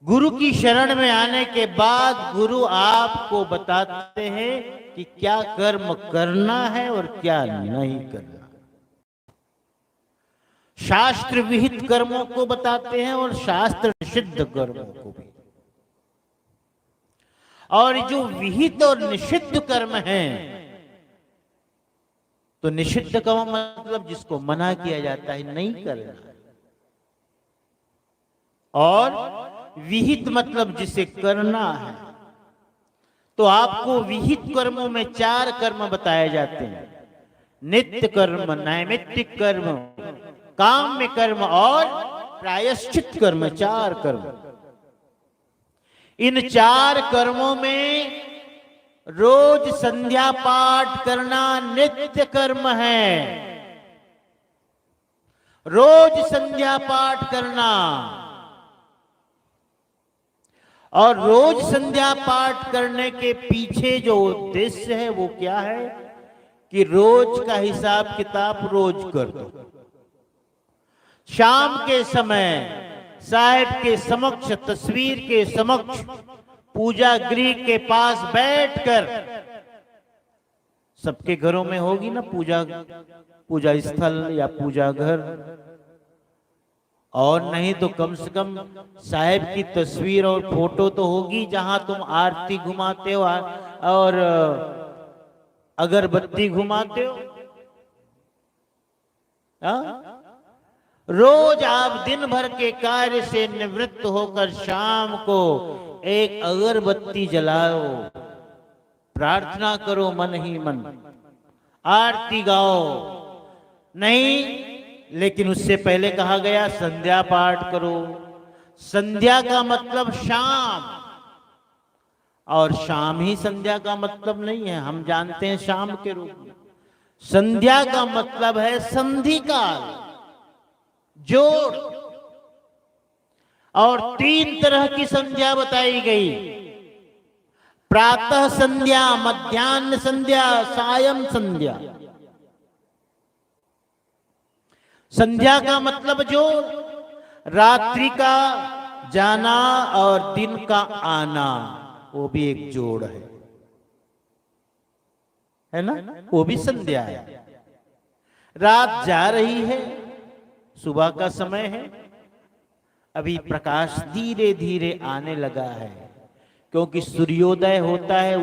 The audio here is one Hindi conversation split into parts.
गुरु की शरण में आने के बाद गुरु आपको बताते हैं कि क्या कर्म करना है और क्या नहीं करना। शास्त्र विहित कर्मों को बताते हैं और शास्त्र निषिद्ध कर्मों को भी। और जो विहित और निषिद्ध कर्म हैं, तो निषिद्ध कर्म मतलब जिसको मना किया जाता है, नहीं करना, और विहित मतलब जिसे करना है। तो आपको विहित कर्मों में 4 कर्म बताए जाते हैं: नित्य कर्म, नैमित्तिक कर्म, काम्य कर्म और प्रायश्चित कर्म। 4 कर्म। इन 4 कर्मों में रोज संध्या पाठ करना नित्य कर्म है। रोज संध्या पाठ करना। और रोज संध्या पाठ करने के पीछे जो उद्देश्य है वो क्या है कि रोज का हिसाब किताब रोज कर दो। शाम के समय साहिब के समक्ष, तस्वीर के समक्ष, पूजा गृह के पास बैठकर, सबके घरों में होगी ना पूजा स्थल या पूजा घर, और नहीं तो कम से कम साहिब की तस्वीर और फोटो तो होगी जहां तुम आरती घुमाते हो और अगरबत्ती घुमाते हो। रोज आप दिन भर के कार्य से निवृत्त होकर शाम को एक अगरबत्ती जलाओ, प्रार्थना करो मन ही मन, आरती गाओ। नहीं, लेकिन उससे पहले कहा गया संध्या पाठ करो। संध्या का मतलब शाम, और शाम ही संध्या का मतलब नहीं है, हम जानते हैं शाम के रूप में। संध्या का मतलब है संधि काल, जोड़। और 3 तरह की संध्या बताई गई: प्रातः संध्या, मध्याह्न संध्या, सायं संध्या। संध्या का मतलब जो रात्रि का जाना और दिन का आना, वो भी एक जोड़ है ना, वो भी संध्या है। रात जा रही है, सुबह का समय है, अभी प्रकाश धीरे धीरे आने लगा है, क्योंकि सूर्योदय होता है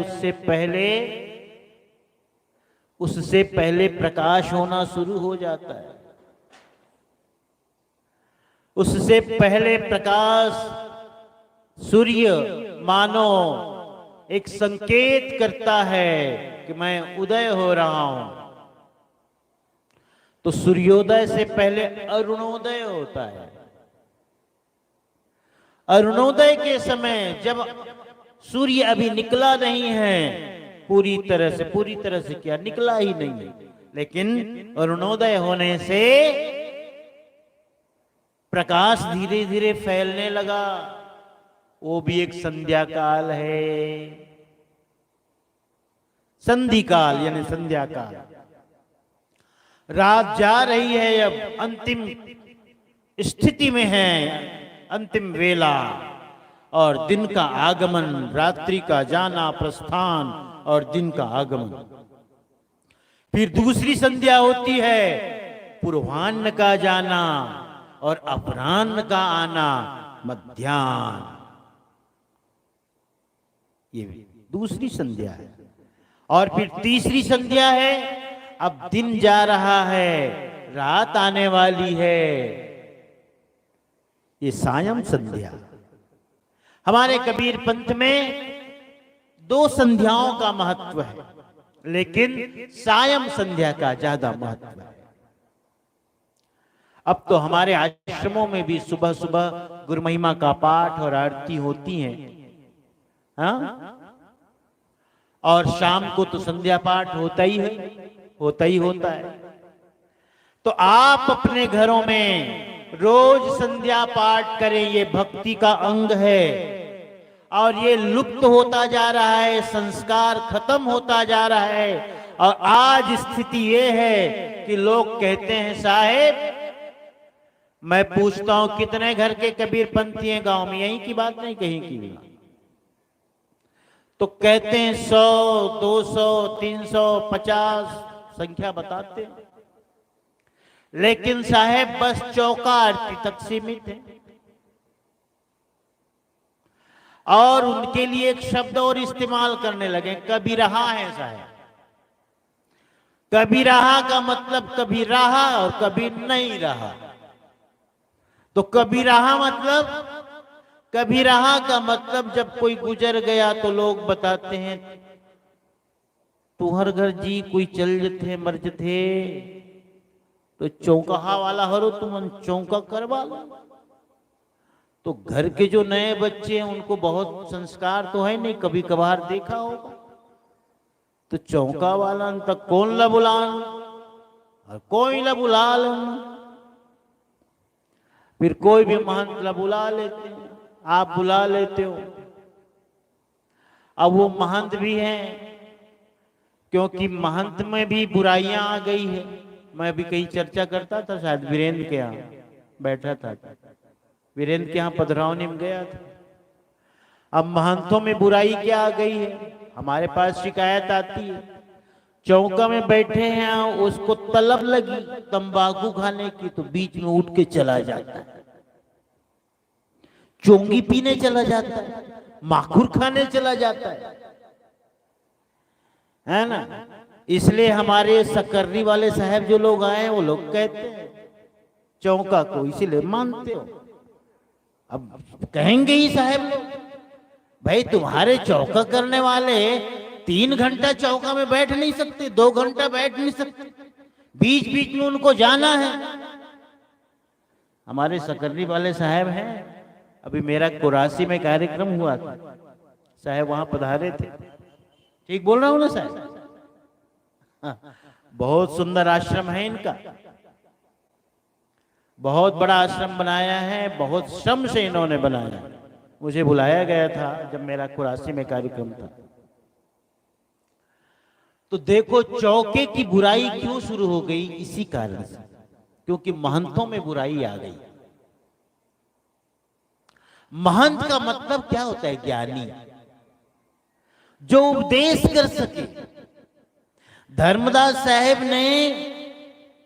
उससे पहले प्रकाश होना शुरू हो जाता है। उससे पहले प्रकाश, सूर्य मानो एक संकेत करता है कि मैं उदय हो रहा हूं। तो सूर्योदय से पहले अरुणोदय होता है। अरुणोदय के समय जब सूर्य अभी निकला नहीं है पूरी तरह से क्या निकला ही नहीं है, लेकिन अरुणोदय होने से प्रकाश धीरे धीरे फैलने लगा, वो भी एक संध्या काल है। संधि काल यानी संध्या काल। रात जा रही है, अब अंतिम स्थिति में है, अंतिम वेला, और दिन का आगमन, रात्रि का जाना, प्रस्थान और दिन का आगमन। फिर दूसरी संध्या होती है पूर्वाह्न का जाना और अपराह्न का आना, मध्याह्न। ये दूसरी संध्या है। और फिर तीसरी संध्या है, अब दिन जा रहा है, रात आने वाली है, ये सायं संध्या। हमारे कबीर पंथ में 2 संध्याओं का महत्व है, लेकिन सायं संध्या का ज्यादा महत्व है। अब तो हमारे आश्रमों में भी सुबह सुबह गुरु महिमा का पाठ और आरती होती है, हाँ? और शाम को तो संध्या पाठ होता ही होता है। तो आप अपने घरों में रोज संध्या पाठ करें, ये भक्ति का अंग है। और ये लुप्त होता जा रहा है, संस्कार खत्म होता जा रहा है। और आज स्थिति ये है कि लोग कहते हैं साहेब मैं पूछता हूं कितने घर के कबीर पंथी हैं गांव में, यहीं की बात नहीं कहीं की भी। तो कहते हैं 100, 200, 300, 50 संख्या बताते हैं, लेकिन साहेब बस चौका आरती तक सीमित है। और उनके लिए एक शब्द और इस्तेमाल करने लगे, कभी रहा है साहेब। कभी रहा का मतलब कभी रहा और कभी नहीं रहा। तो कभी रहा मतलब, कभी रहा का मतलब जब कोई गुजर गया तो लोग बताते हैं तुहर घर जी कोई चल जथे मर जथे तो चौंका वाला हरो तुम चौंका करवा लो। तो घर के जो नए बच्चे हैं उनको बहुत संस्कार तो है नहीं, कभी कभार देखा होगा। तो चौंका वाला तक कौन ला बुलान और कोई ला बुला लो, फिर कोई भी महंत ला बुला लेते हैं, आप बुला लेते हो। अब वो महंत भी हैं, क्योंकि महंत में भी बुराइयां आ गई है। मैं भी कहीं चर्चा करता था, शायद वीरेंद्र के यहाँ बैठा था, वीरेंद्र के यहाँ पधरावनी में गया था। अब महंतों में बुराई क्या आ गई है, हमारे पास शिकायत आती है, चौका में बैठे हैं उसको तलब लगी तंबाकू खाने की तो बीच में उठ के चला जाता है, चोंगी पीने चला जाता है, माखुर खाने चला जाता है ना। इसलिए हमारे सकर्री वाले साहब जो लोग आए हैं वो लोग कहते हैं चौका को इसीलिए मानते हो। अब कहेंगे ही साहब लोग, भाई तुम्हारे चौका करने वाले 3 घंटा चौका में बैठ नहीं सकते, 2 घंटा बैठ नहीं सकते, बीच बीच में उनको जाना है। हमारे सकर्री वाले साहब हैं, अभी मेरा कुरासी में कार्यक्रम हुआ था, साहब वहां पधारे थे। ठीक बोल रहा हूं ना साहब? हाँ, बहुत सुंदर आश्रम है इनका, बहुत बड़ा आश्रम बनाया है, बहुत श्रम से इन्होंने बनाया। मुझे बुलाया गया था जब मेरा कुरासी में कार्यक्रम था। तो देखो चौके की बुराई क्यों शुरू हो गई, इसी कारण से, क्योंकि महंतों में बुराई आ गई। महंत का मतलब क्या होता है? ज्ञानी, जो उपदेश कर सके। धर्मदास साहेब ने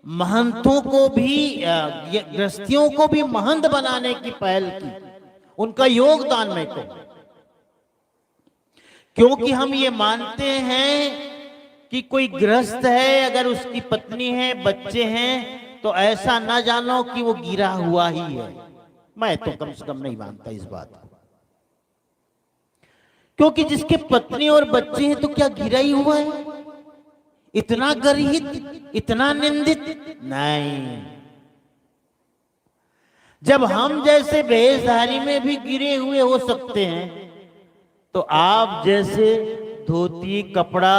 महंतों को भी, गृहस्थियों को भी महंत बनाने की पहल की, उनका योगदान में को, क्योंकि हम ये मानते हैं कि कोई गृहस्थ है, अगर उसकी पत्नी है, बच्चे हैं, तो ऐसा ना जानो कि वो गिरा हुआ ही है। मैं तो कम से कम नहीं मानता इस बात को, क्योंकि जिसके पत्नी और बच्चे हैं तो क्या गिरा ही हुआ है? इतना गर्हित, इतना निंदित नहीं। जब हम जैसे भेषधारी में भी गिरे हुए हो सकते हैं, तो आप जैसे धोती, कपड़ा,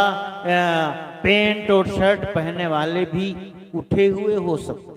पैंट और शर्ट पहनने वाले भी उठे हुए हो सकते हैं।